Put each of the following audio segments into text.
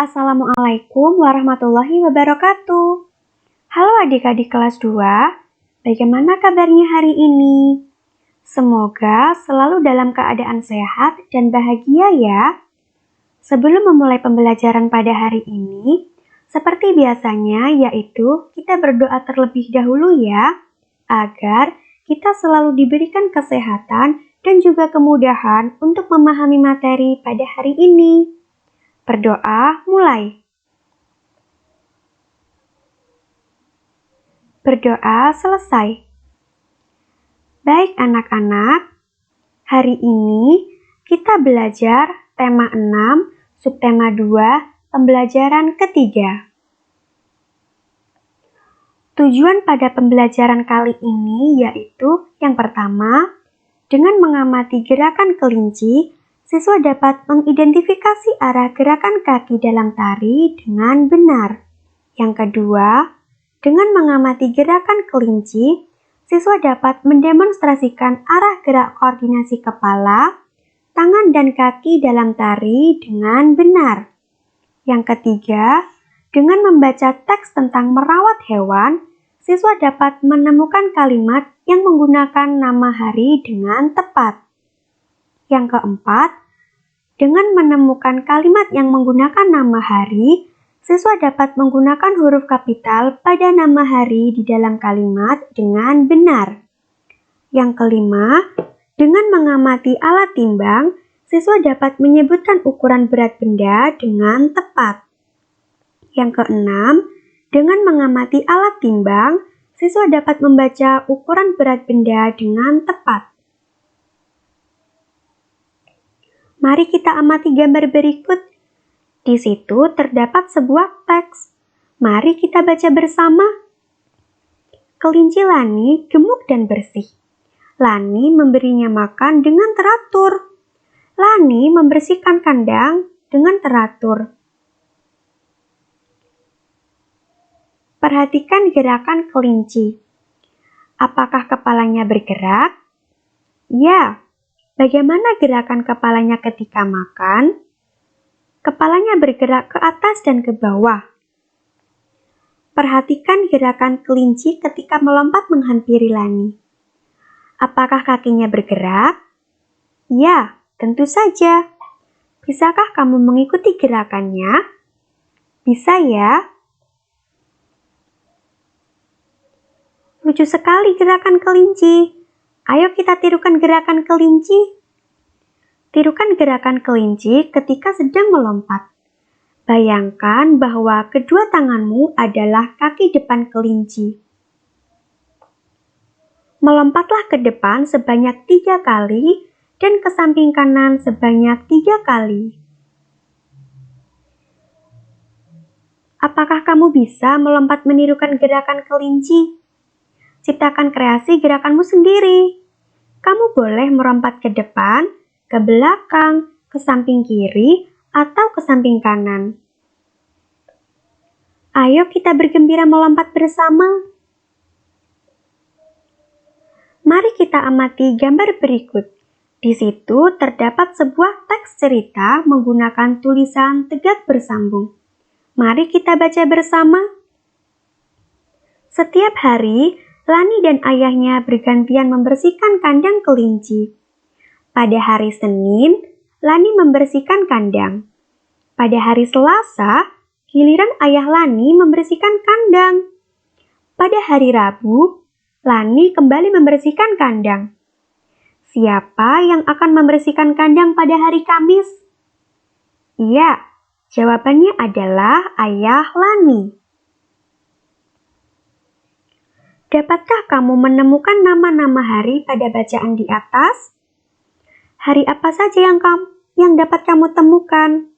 Assalamualaikum warahmatullahi wabarakatuh. Halo adik-adik kelas 2, bagaimana kabarnya hari ini? Semoga selalu dalam keadaan sehat dan bahagia ya. Sebelum memulai pembelajaran pada hari ini, seperti biasanya yaitu kita berdoa terlebih dahulu ya, agar kita selalu diberikan kesehatan dan juga kemudahan untuk memahami materi pada hari ini. Berdoa mulai. Berdoa selesai. Baik anak-anak, hari ini kita belajar tema 6, subtema 2, pembelajaran ketiga. Tujuan pada pembelajaran kali ini yaitu yang pertama, dengan mengamati gerakan kelinci, siswa dapat mengidentifikasi arah gerakan kaki dalam tari dengan benar. Yang kedua, dengan mengamati gerakan kelinci, siswa dapat mendemonstrasikan arah gerak koordinasi kepala, tangan dan kaki dalam tari dengan benar. Yang ketiga, dengan membaca teks tentang merawat hewan, siswa dapat menemukan kalimat yang menggunakan nama hari dengan tepat. Yang keempat, dengan menemukan kalimat yang menggunakan nama hari, siswa dapat menggunakan huruf kapital pada nama hari di dalam kalimat dengan benar. Yang kelima, dengan mengamati alat timbang, siswa dapat menyebutkan ukuran berat benda dengan tepat. Yang keenam, dengan mengamati alat timbang, siswa dapat membaca ukuran berat benda dengan tepat. Mari kita amati gambar berikut. Di situ terdapat sebuah teks. Mari kita baca bersama. Kelinci Lani gemuk dan bersih. Lani memberinya makan dengan teratur. Lani membersihkan kandang dengan teratur. Perhatikan gerakan kelinci. Apakah kepalanya bergerak? Ya. Bagaimana gerakan kepalanya ketika makan? Kepalanya bergerak ke atas dan ke bawah. Perhatikan gerakan kelinci ketika melompat menghampiri Lani. Apakah kakinya bergerak? Ya, tentu saja. Bisakah kamu mengikuti gerakannya? Bisa ya? Lucu sekali gerakan kelinci. Ayo kita tirukan gerakan kelinci. Tirukan gerakan kelinci ketika sedang melompat. Bayangkan bahwa kedua tanganmu adalah kaki depan kelinci. Melompatlah ke depan sebanyak 3 kali dan ke samping kanan sebanyak 3 kali. Apakah kamu bisa melompat menirukan gerakan kelinci? Ciptakan kreasi gerakanmu sendiri. Kamu boleh merompat ke depan, ke belakang, ke samping kiri, atau ke samping kanan. Ayo kita bergembira melompat bersama. Mari kita amati gambar berikut. Di situ terdapat sebuah teks cerita menggunakan tulisan tegak bersambung. Mari kita baca bersama. Setiap hari, Lani dan ayahnya bergantian membersihkan kandang kelinci. Pada hari Senin, Lani membersihkan kandang. Pada hari Selasa, giliran ayah Lani membersihkan kandang. Pada hari Rabu, Lani kembali membersihkan kandang. Siapa yang akan membersihkan kandang pada hari Kamis? Iya, jawabannya adalah ayah Lani. Dapatkah kamu menemukan nama-nama hari pada bacaan di atas? Hari apa saja yang dapat kamu temukan?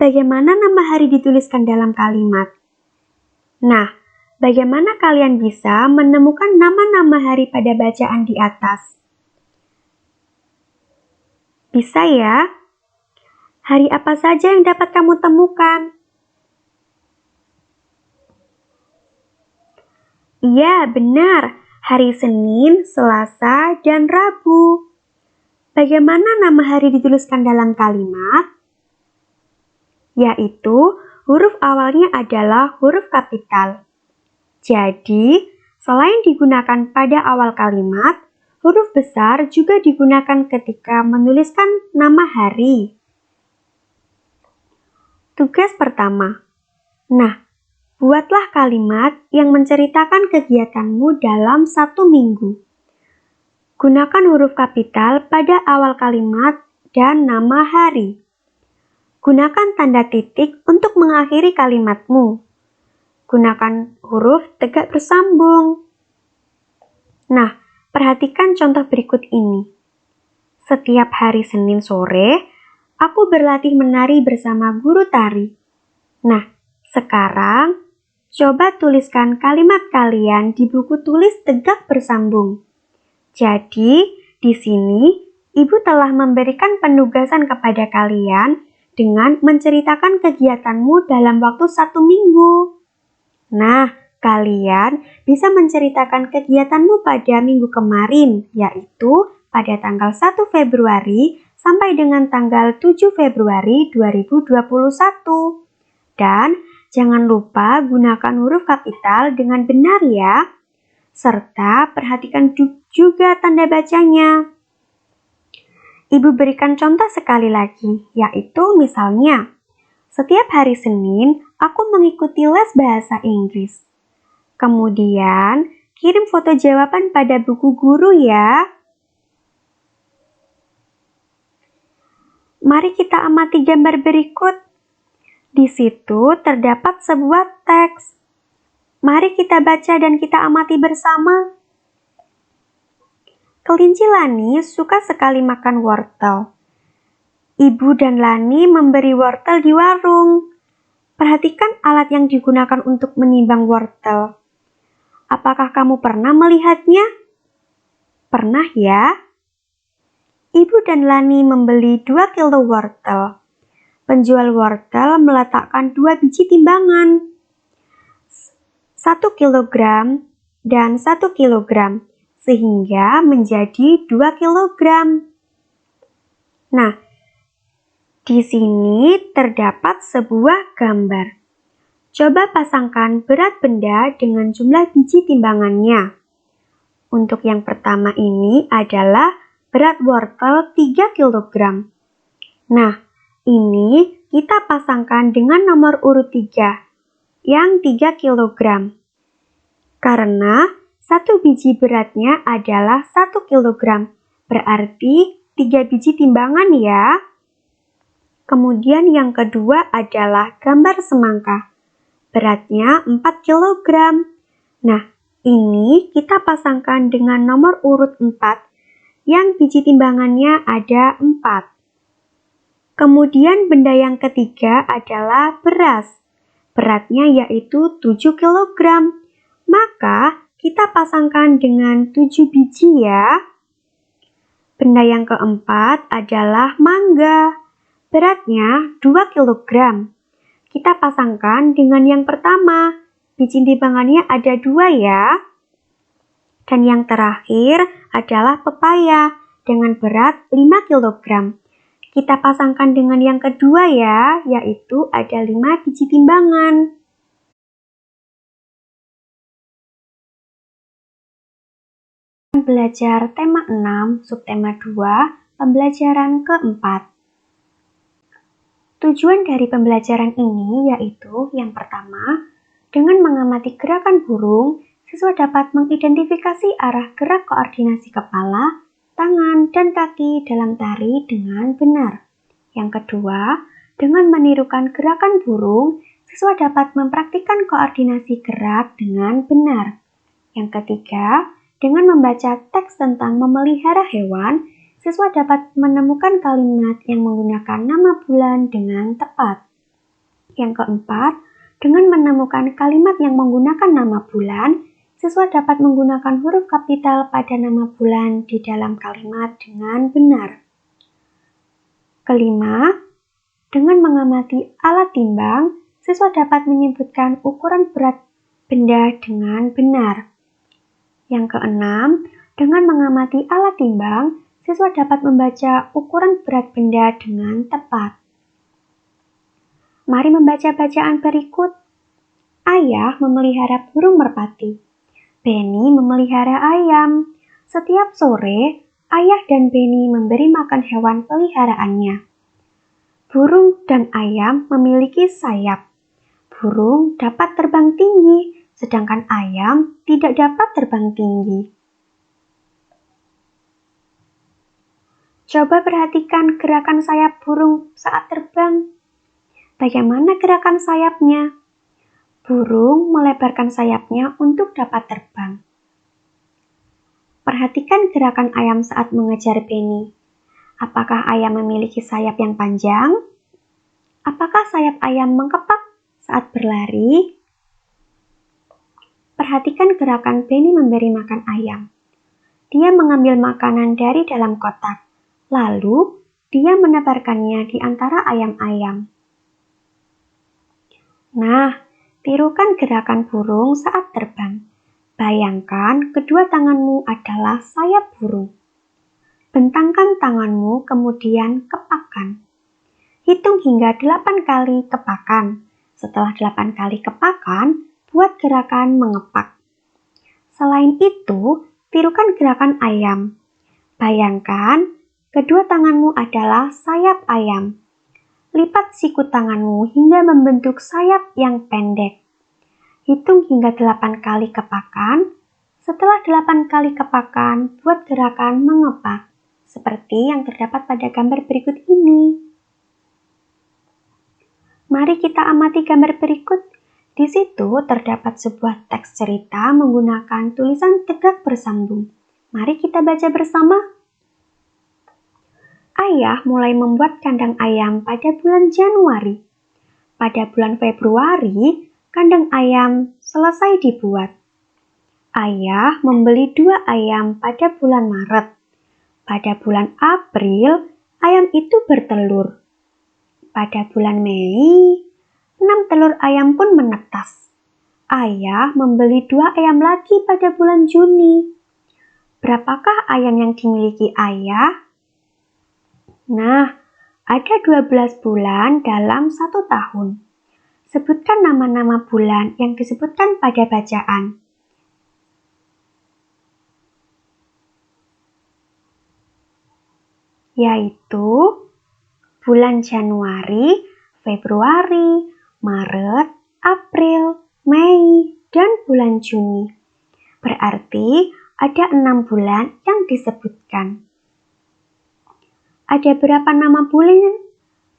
Bagaimana nama hari dituliskan dalam kalimat? Nah, bagaimana kalian bisa menemukan nama-nama hari pada bacaan di atas? Bisa ya? Hari apa saja yang dapat kamu temukan? Iya, benar. Hari Senin, Selasa, dan Rabu. Bagaimana nama hari dituliskan dalam kalimat? yaitu huruf awalnya adalah huruf kapital. Jadi, selain digunakan pada awal kalimat, huruf besar juga digunakan ketika menuliskan nama hari. Tugas pertama. Nah, buatlah kalimat yang menceritakan kegiatanmu dalam 1 minggu. Gunakan huruf kapital pada awal kalimat dan nama hari. Gunakan tanda titik untuk mengakhiri kalimatmu. Gunakan huruf tegak bersambung. Nah, perhatikan contoh berikut ini. Setiap hari Senin sore, aku berlatih menari bersama guru tari. Nah, sekarang coba tuliskan kalimat kalian di buku tulis tegak bersambung. Jadi, di sini Ibu telah memberikan penugasan kepada kalian dengan menceritakan kegiatanmu dalam waktu 1 minggu. Nah, kalian bisa menceritakan kegiatanmu pada minggu kemarin, yaitu pada tanggal 1 Februari sampai dengan tanggal 7 Februari 2021. Dan jangan lupa gunakan huruf kapital dengan benar ya. Serta perhatikan juga tanda bacanya. Ibu berikan contoh sekali lagi, yaitu misalnya, setiap hari Senin aku mengikuti les bahasa Inggris. Kemudian, kirim foto jawaban pada buku guru ya. Mari kita amati gambar berikut. Di situ terdapat sebuah teks. Mari kita baca dan kita amati bersama. Kelinci Lani suka sekali makan wortel. Ibu dan Lani memberi wortel di warung. Perhatikan alat yang digunakan untuk menimbang wortel. Apakah kamu pernah melihatnya? Pernah ya? Ibu dan Lani membeli 2 kilo wortel. Penjual wortel meletakkan 2 biji timbangan. 1 kilogram dan 1 kilogram, sehingga menjadi 2 kilogram. Nah, di sini terdapat sebuah gambar. Coba pasangkan berat benda dengan jumlah biji timbangannya. Untuk yang pertama ini adalah berat wortel 3 kilogram. Nah, ini kita pasangkan dengan nomor urut 3. Yang 3 kilogram. Karena 1 biji beratnya adalah 1 kilogram, berarti 3 biji timbangan ya. Kemudian yang kedua adalah gambar semangka, beratnya 4 kilogram. Nah, ini kita pasangkan dengan nomor urut 4, yang biji timbangannya ada 4. Kemudian benda yang ketiga adalah beras. Beratnya yaitu 7 kilogram. Maka kita pasangkan dengan 7 biji ya. Benda yang keempat adalah mangga. Beratnya 2 kilogram. Kita pasangkan dengan yang pertama. Biji timbangannya ada 2 ya. Dan yang terakhir adalah pepaya dengan berat 5 kilogram. Kita pasangkan dengan yang kedua ya, yaitu ada 5 biji timbangan. Belajar tema 6, subtema 2, pembelajaran keempat. Tujuan dari pembelajaran ini yaitu yang pertama, dengan mengamati gerakan burung, siswa dapat mengidentifikasi arah gerak koordinasi kepala, tangan, dan kaki dalam tari dengan benar. Yang kedua, dengan menirukan gerakan burung, siswa dapat mempraktikkan koordinasi gerak dengan benar. Yang ketiga, dengan membaca teks tentang memelihara hewan, siswa dapat menemukan kalimat yang menggunakan nama bulan dengan tepat. Yang keempat, dengan menemukan kalimat yang menggunakan nama bulan, siswa dapat menggunakan huruf kapital pada nama bulan di dalam kalimat dengan benar. Kelima, dengan mengamati alat timbang, siswa dapat menyebutkan ukuran berat benda dengan benar. Yang keenam, dengan mengamati alat timbang, siswa dapat membaca ukuran berat benda dengan tepat. Mari membaca bacaan berikut. Ayah memelihara burung merpati. Benny memelihara ayam. Setiap sore, ayah dan Benny memberi makan hewan peliharaannya. Burung dan ayam memiliki sayap. Burung dapat terbang tinggi, sedangkan ayam tidak dapat terbang tinggi. Coba perhatikan gerakan sayap burung saat terbang. Bagaimana gerakan sayapnya? Burung melebarkan sayapnya untuk dapat terbang. Perhatikan gerakan ayam saat mengejar Benny. Apakah ayam memiliki sayap yang panjang? Apakah sayap ayam mengkepak saat berlari? Perhatikan gerakan Benny memberi makan ayam. Dia mengambil makanan dari dalam kotak, lalu dia menebarkannya di antara ayam-ayam. Nah, tirukan gerakan burung saat terbang. Bayangkan kedua tanganmu adalah sayap burung. Bentangkan tanganmu, kemudian kepakkan. Hitung hingga 8 kali kepakan. Setelah 8 kali kepakan, buat gerakan mengepak. Selain itu, tirukan gerakan ayam. Bayangkan, kedua tanganmu adalah sayap ayam. Lipat siku tanganmu hingga membentuk sayap yang pendek. Hitung hingga 8 kali kepakan. Setelah 8 kali kepakan, buat gerakan mengepak, seperti yang terdapat pada gambar berikut ini. Mari kita amati gambar berikut. Di situ terdapat sebuah teks cerita menggunakan tulisan tegak bersambung. Mari kita baca bersama. Ayah mulai membuat kandang ayam pada bulan Januari. Pada bulan Februari, kandang ayam selesai dibuat. Ayah membeli 2 ayam pada bulan Maret. Pada bulan April, ayam itu bertelur. Pada bulan Mei, 6 telur ayam pun menetas. Ayah membeli 2 ayam lagi pada bulan Juni. Berapakah ayam yang dimiliki ayah? Nah, ada 12 bulan dalam 1 tahun. Sebutkan nama-nama bulan yang disebutkan pada bacaan. Yaitu bulan Januari, Februari, Maret, April, Mei, dan bulan Juni. Berarti ada 6 bulan yang disebutkan. Ada berapa nama bulan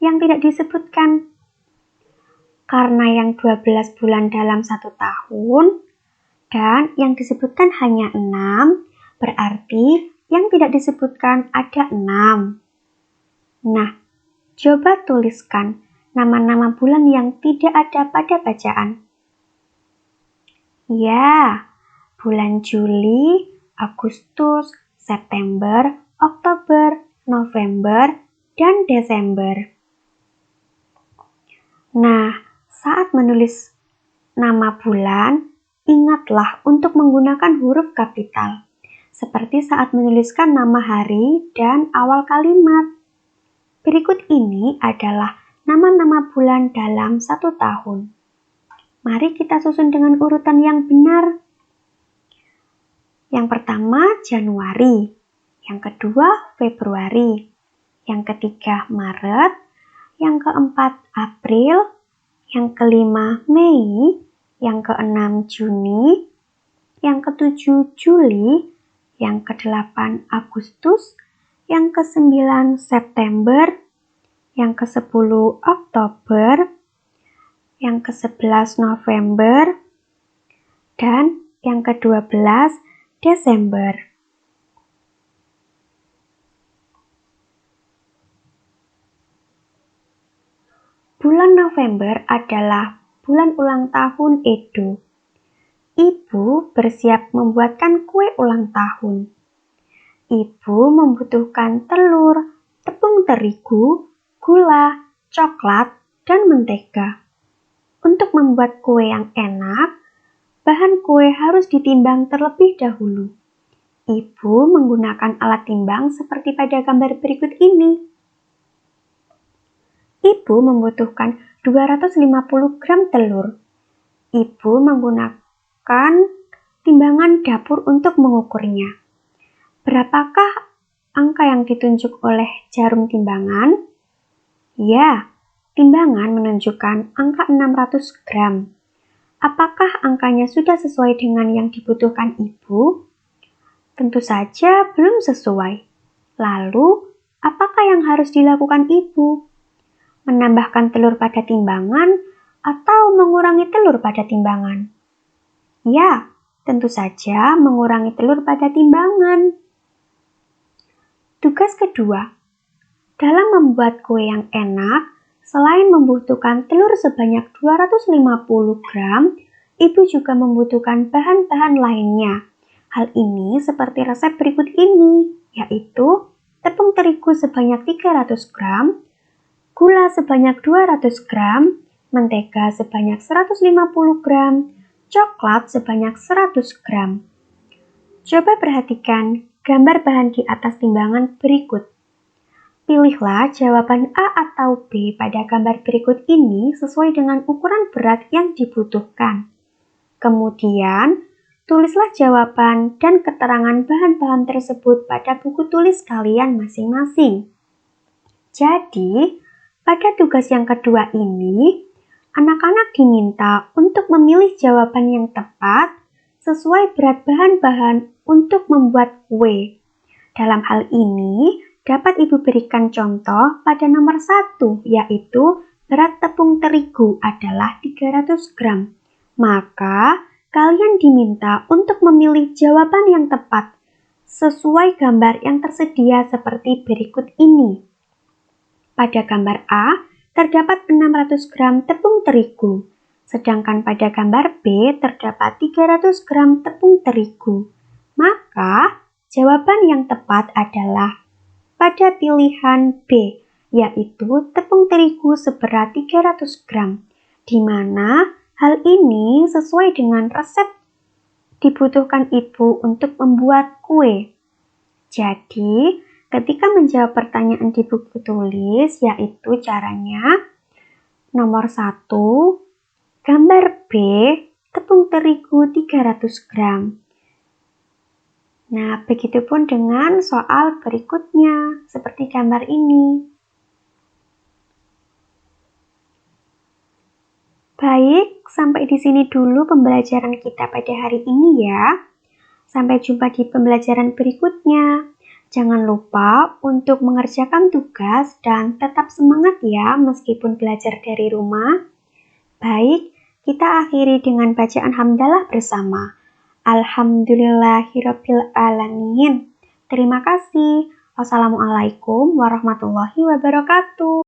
yang tidak disebutkan? Karena yang 12 bulan dalam 1 tahun dan yang disebutkan hanya 6, berarti yang tidak disebutkan ada 6. Nah, coba tuliskan nama-nama bulan yang tidak ada pada bacaan. Ya, bulan Juli, Agustus, September, Oktober, November, dan Desember. Nah, saat menulis nama bulan, ingatlah untuk menggunakan huruf kapital, seperti saat menuliskan nama hari dan awal kalimat. Berikut ini adalah nama-nama bulan dalam 1 tahun. Mari kita susun dengan urutan yang benar. Yang pertama Januari, yang kedua Februari, yang ketiga Maret, yang keempat April, yang kelima Mei, yang keenam Juni, yang ketujuh Juli, yang kedelapan Agustus, yang kesembilan September, yang kesepuluh Oktober, yang ke-11 November, dan yang ke-12 Desember. Bulan November adalah bulan ulang tahun Edo. Ibu bersiap membuatkan kue ulang tahun. Ibu membutuhkan telur, tepung terigu, gula, coklat, dan mentega. Untuk membuat kue yang enak, bahan kue harus ditimbang terlebih dahulu. Ibu menggunakan alat timbang seperti pada gambar berikut ini. Ibu membutuhkan 250 gram telur. Ibu menggunakan timbangan dapur untuk mengukurnya. Berapakah angka yang ditunjuk oleh jarum timbangan? Ya, timbangan menunjukkan angka 600 gram. Apakah angkanya sudah sesuai dengan yang dibutuhkan ibu? Tentu saja belum sesuai. Lalu, apakah yang harus dilakukan ibu? Menambahkan telur pada timbangan atau mengurangi telur pada timbangan? Ya, tentu saja mengurangi telur pada timbangan. Tugas kedua, dalam membuat kue yang enak, selain membutuhkan telur sebanyak 250 gram, ibu juga membutuhkan bahan-bahan lainnya. Hal ini seperti resep berikut ini, yaitu tepung terigu sebanyak 300 gram, gula sebanyak 200 gram, mentega sebanyak 150 gram, coklat sebanyak 100 gram. Coba perhatikan gambar bahan di atas timbangan berikut. Pilihlah jawaban A atau B pada gambar berikut ini sesuai dengan ukuran berat yang dibutuhkan. Kemudian, tulislah jawaban dan keterangan bahan-bahan tersebut pada buku tulis kalian masing-masing. Jadi, pada tugas yang kedua ini, anak-anak diminta untuk memilih jawaban yang tepat sesuai berat bahan-bahan untuk membuat kue. Dalam hal ini, dapat Ibu berikan contoh pada nomor 1, yaitu berat tepung terigu adalah 300 gram. Maka, kalian diminta untuk memilih jawaban yang tepat sesuai gambar yang tersedia seperti berikut ini. Pada gambar A, terdapat 600 gram tepung terigu, sedangkan pada gambar B terdapat 300 gram tepung terigu. Maka, jawaban yang tepat adalah pada pilihan B, yaitu tepung terigu seberat 300 gram, di mana hal ini sesuai dengan resep dibutuhkan ibu untuk membuat kue. Jadi, ketika menjawab pertanyaan di buku tulis, yaitu caranya nomor 1, gambar B, tepung terigu 300 gram. Nah, begitupun dengan soal berikutnya, seperti gambar ini. Baik, sampai di sini dulu pembelajaran kita pada hari ini ya. Sampai jumpa di pembelajaran berikutnya. Jangan lupa untuk mengerjakan tugas dan tetap semangat ya meskipun belajar dari rumah. Baik, kita akhiri dengan bacaan hamdalah bersama. Alhamdulillahirabbil alamin. Terima kasih. Wassalamualaikum warahmatullahi wabarakatuh.